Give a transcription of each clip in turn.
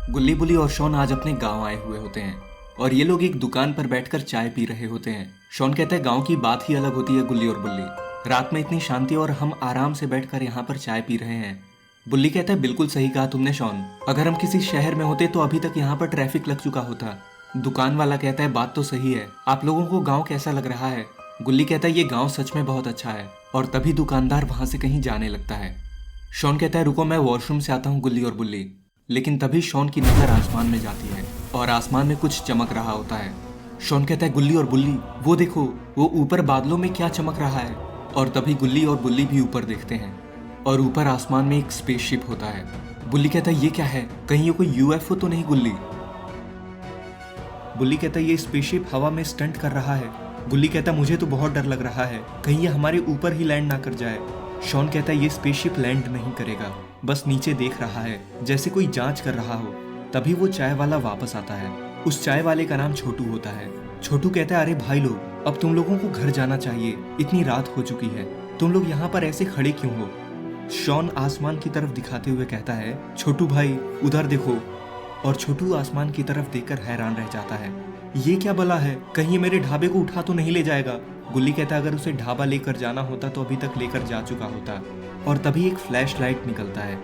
गुल्ली बुली और शॉन आज अपने गांव आए हुए होते हैं और ये लोग एक दुकान पर बैठकर चाय पी रहे होते हैं। शॉन कहता है गांव की बात ही अलग होती है गुल्ली और बुल्ली। रात में इतनी शांति और हम आराम से बैठकर यहाँ पर चाय पी रहे हैं। बुल्ली कहता है बिल्कुल सही कहा तुमने शॉन, अगर हम किसी शहर में होते तो अभी तक यहाँ पर ट्रैफिक लग चुका होता। दुकान वाला कहता है बात तो सही है, आप लोगों को गाँव कैसा लग रहा है? गुल्ली कहता है ये गाँव सच में बहुत अच्छा है। और तभी दुकानदार वहां से कहीं जाने लगता है। शॉन कहता है रुको मैं वॉशरूम से आता हूँ गुल्ली और बुल्ली। लेकिन तभी शॉन की नजर आसमान में जाती है और आसमान में कुछ चमक रहा होता है। शॉन कहता है गुल्ली और बुल्ली वो देखो, वो ऊपर बादलों में क्या चमक रहा है। और तभी गुल्ली और बुल्ली भी ऊपर देखते हैं और ऊपर आसमान में एक स्पेसशिप होता है। बुल्ली कहता है ये क्या है, कहीं ये कोई यूएफओ तो नहीं गुल्ली? बुल्ली कहता है ये स्पेसशिप हवा में स्टंट कर रहा है। गुल्ली कहता है मुझे तो बहुत डर लग रहा है, कहीं ये हमारे ऊपर ही लैंड ना कर जाए। शॉन कहता है ये स्पेसशिप लैंड नहीं करेगा, बस नीचे देख रहा है जैसे कोई जांच कर रहा हो। तभी वो चाय वाला वापस आता है। उस चाय वाले का नाम छोटू होता है। छोटू कहता है अरे भाई लोग, अब तुम लोगों को घर जाना चाहिए, इतनी रात हो चुकी है, तुम लोग यहाँ पर ऐसे खड़े क्यों हो? शॉन आसमान की तरफ दिखाते हुए कहता है छोटू भाई उधर देखो। और छोटू आसमान की तरफ देखकर हैरान रह जाता है, ये क्या बला है, कहीं मेरे ढाबे को उठा तो नहीं ले जाएगा? गुल्ली कहता है अगर उसे ढाबा लेकर जाना होता तो अभी तक लेकर जा चुका होता। और तभी एक फ्लैश लाइट निकलता है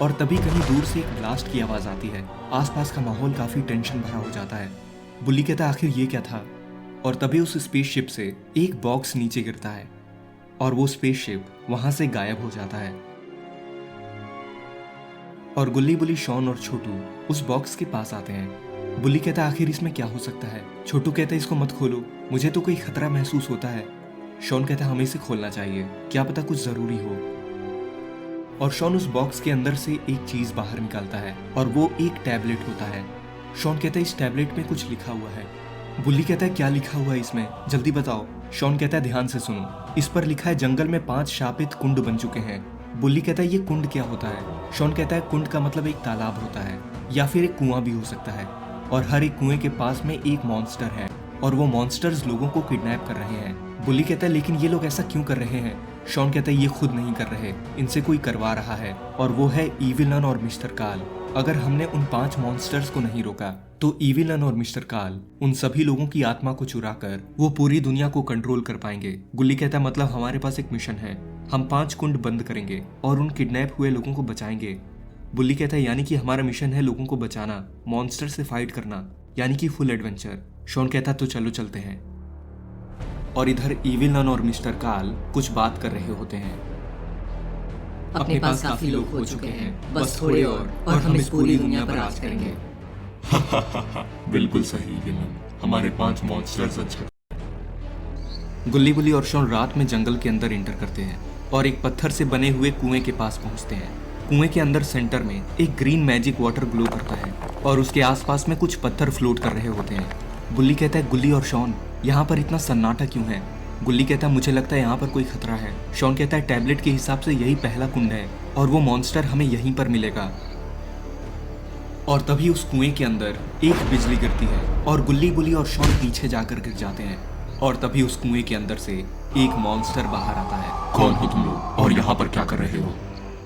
और तभी कहीं दूर से एक ब्लास्ट की आवाज आती है। आसपास का माहौल काफी टेंशन भरा हो जाता है। बुल्ली कहता है आखिर ये क्या था? और तभी उस स्पेसशिप से एक बॉक्स नीचे गिरता है और वो स्पेसशिप वहां से गायब हो जाता है। और गुल्ली बुली शॉन और छोटू उस बॉक्स के पास आते हैं। बुल्ली कहता है आखिर इसमें क्या हो सकता है? छोटू कहता है इसको मत खोलो, मुझे तो कोई खतरा महसूस होता है। शॉन कहता है हमें इसे खोलना चाहिए, क्या पता कुछ जरूरी हो। और शॉन उस बॉक्स के अंदर से एक चीज बाहर निकालता है और वो एक टैबलेट होता है। शॉन कहता है इस टैबलेट में कुछ लिखा हुआ है। बुल्ली कहता है क्या लिखा हुआ है इसमें, जल्दी बताओ। शॉन कहता है ध्यान से सुनो, इस पर लिखा है जंगल में 5 शापित कुंड बन चुके हैं। बुल्ली कहता है ये कुंड क्या होता है? शॉन कहता है कुंड का मतलब एक तालाब होता है या फिर एक कुआं भी हो सकता है। और हर एक कुएं के पास में एक मॉन्स्टर है और वो मॉन्स्टर्स लोगों को किडनैप कर रहे हैं। बुल्ली कहता है लेकिन ये लोग ऐसा क्यों कर रहे हैं? शॉन कहता है ये खुद नहीं कर रहे, इनसे कोई करवा रहा है और वो है ईविलन और मिस्टर काल। अगर हमने उन 5 मॉन्स्टर्स को नहीं रोका तो ईविलन और मिस्टर काल उन सभी लोगों की आत्मा को चुरा कर वो पूरी दुनिया को कंट्रोल कर पाएंगे। गुल्ली कहता है मतलब हमारे पास एक मिशन है, हम 5 कुंड बंद करेंगे और उन किडनैप हुए लोगों को बचाएंगे। बुल्ली कहता है यानी कि हमारा मिशन है लोगों को बचाना, मॉन्स्टर से फाइट करना, यानी कि फुल एडवेंचर। शॉन कहता है तो चलो चलते हैं। और इधर ईविलन और मिस्टर काल कुछ बात कर रहे होते हैं। अपने पास काफी लोग हो चुके हैं, बस थोड़े और हम इस पूरी दुनिया पर राज करेंगे। बिल्कुल सही विलन, हमारे 5 मॉन्स्टर्स अच्छा। गुल्ली बुली और शॉन रात में जंगल के अंदर एंटर करते हैं और एक पत्थर से बने हुए कुएं के पास पहुंचते हैं। कुएं के अंदर सेंटर में एक ग्रीन मैजिक वाटर ग्लो करता है और उसके आसपास में कुछ पत्थर फ्लोट कर रहे होते हैं। बुल्ली कहता है गुल्ली और शॉन यहाँ पर इतना सन्नाटा क्यों है? गुल्ली कहता है मुझे लगता है यहाँ पर कोई खतरा है। शॉन कहता है टैबलेट के हिसाब से यही पहला कुंड है और वो मॉन्स्टर हमें यहीं पर मिलेगा। और तभी उस कुएं के अंदर एक बिजली गिरती है और गुल्ली बुली और शॉन पीछे जाकर गिर जाते हैं। और तभी उस कुएं के अंदर से एक मॉन्स्टर बाहर आता है। कौन हो तुम लोग और यहाँ पर क्या कर रहे हो?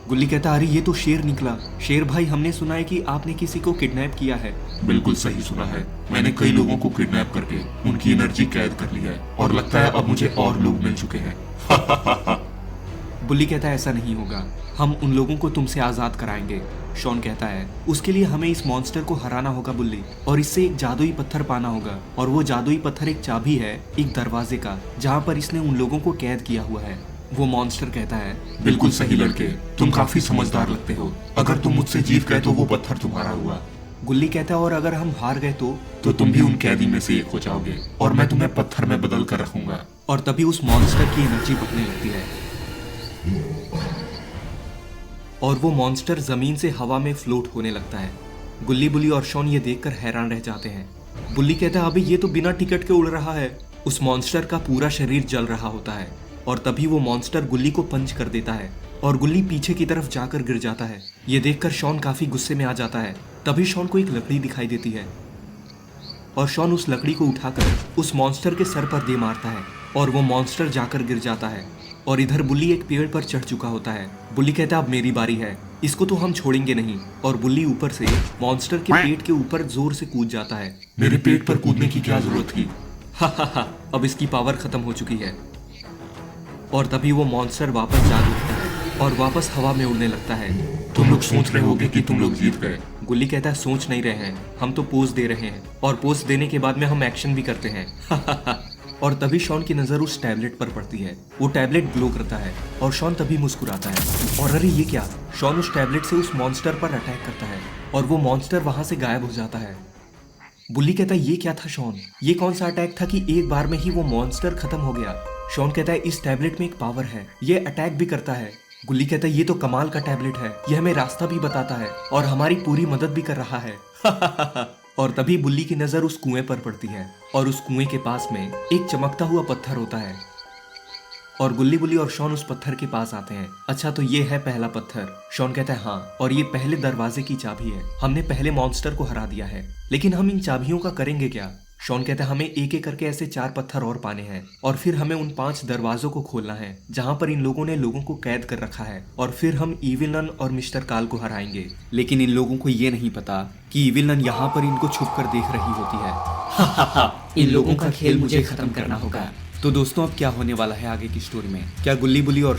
गुल्ली कहता अरे ये तो शेर निकला। शेर भाई हमने सुना है कि आपने किसी को किडनैप किया है। बिल्कुल सही सुना है, मैंने कई लोगों को किडनैप करके उनकी एनर्जी कैद कर लिया है और लगता है अब मुझे और लोग मिल चुके हैं। बुल्ली कहता है ऐसा नहीं होगा, हम उन लोगों को तुमसे आजाद कराएंगे। शॉन कहता है उसके लिए हमें इस मॉन्स्टर को हराना होगा बुल्ली, और इससे एक जादुई पत्थर पाना होगा। और वो जादुई पत्थर एक चाबी है एक दरवाजे का, जहाँ पर इसने उन लोगों को कैद किया हुआ है। वो मॉन्स्टर कहता है बिल्कुल सही लड़के, तुम काफी समझदार लगते हो। अगर तुम मुझसे जीत गए तो वो पत्थर तुम्हारा हुआ। गुल्ली कहता है और अगर हम हार गए तो तुम भी उन कैदी में से एक हो जाओगे और मैं तुम्हें पत्थर में बदल कर रखूंगा। और तभी उस मॉन्स्टर की एनर्जी बढ़ने लगती है और वो मॉन्स्टर जमीन से हवा में फ्लोट होने लगता है। गुल्ली बुली और शॉन ये देखकर हैरान रह जाते हैं। बुल्ली कहता है अभी ये तो बिना टिकट के उड़ रहा है। उस मॉन्स्टर का पूरा शरीर जल रहा होता है और तभी वो मॉन्स्टर गुल्ली को पंच कर देता है और गुल्ली पीछे की तरफ जाकर गिर जाता है। ये देखकर शॉन काफी गुस्से में आ जाता है। तभी शॉन को एक लकड़ी दिखाई देती है और शॉन उस लकड़ी को उठाकर उस मॉन्स्टर के सर पर दे मारता है और वो मॉन्स्टर जाकर गिर जाता है और इधर बुल्ली एक पेड़ पर चढ़ चुका होता है। बुल्ली कहता है अब मेरी बारी है, इसको तो हम छोड़ेंगे नहीं। और बुल्ली ऊपर से मॉन्स्टर के पेट के ऊपर जोर से कूद जाता है। मेरे पेट पर कूदने की क्या जरूरत थी? हा, अब इसकी पावर खत्म हो चुकी है। और तभी वो मॉन्स्टर वापस जाग उठता है और वापस हवा में उड़ने लगता है। तुम लोग सोच रहे होगे कि तुम लोग जीत गए। गुल्ली कहता है सोच नहीं रहे हैं, हम तो पोज दे रहे हैं और पोज देने के बाद में हम एक्शन भी करते हैं। और तभी शॉन की नजर उस टैबलेट पर पड़ती है। वो टैबलेट ग्लो करता है और शॉन तभी मुस्कुराता है। और अरे ये क्या, शॉन उस टैबलेट से उस मॉन्स्टर पर अटैक करता है और वो मॉन्स्टर वहां से गायब हो जाता है। बुल्ली कहता है ये क्या था शॉन, ये कौन सा अटैक था कि एक बार में ही वो मॉन्स्टर खत्म हो गया। शॉन कहता है इस टैबलेट में एक पावर है, ये अटैक भी करता है। गुल्ली कहता है ये तो कमाल का टैबलेट है, ये हमें रास्ता भी बताता है और हमारी पूरी मदद भी कर रहा है। और तभी बुल्ली की नजर उस कुएं पर पड़ती है और उस कुएं के पास में एक चमकता हुआ पत्थर होता है। और गुल्ली बुल्ली और शॉन उस पत्थर के पास आते हैं। अच्छा तो ये है पहला पत्थर। शॉन कहता है हाँ, और ये पहले दरवाजे की चाबी है। हमने पहले मॉन्स्टर को हरा दिया है, लेकिन हम इन चाबियों का करेंगे क्या? शॉन कहता है हमें एक एक करके ऐसे 4 पत्थर और पाने हैं और फिर हमें उन 5 दरवाजों को खोलना है जहां पर इन लोगों ने लोगों को कैद कर रखा है, और फिर हम इविल नन और मिस्टर काल को हराएंगे। लेकिन इन लोगों को ये नहीं पता कि इविल नन यहाँ पर इनको छुप कर देख रही होती है। इन लोगों का खेल मुझे खत्म करना होगा। तो दोस्तों अब क्या होने वाला है आगे की स्टोरी में? क्या गुल्ली बुल्ली और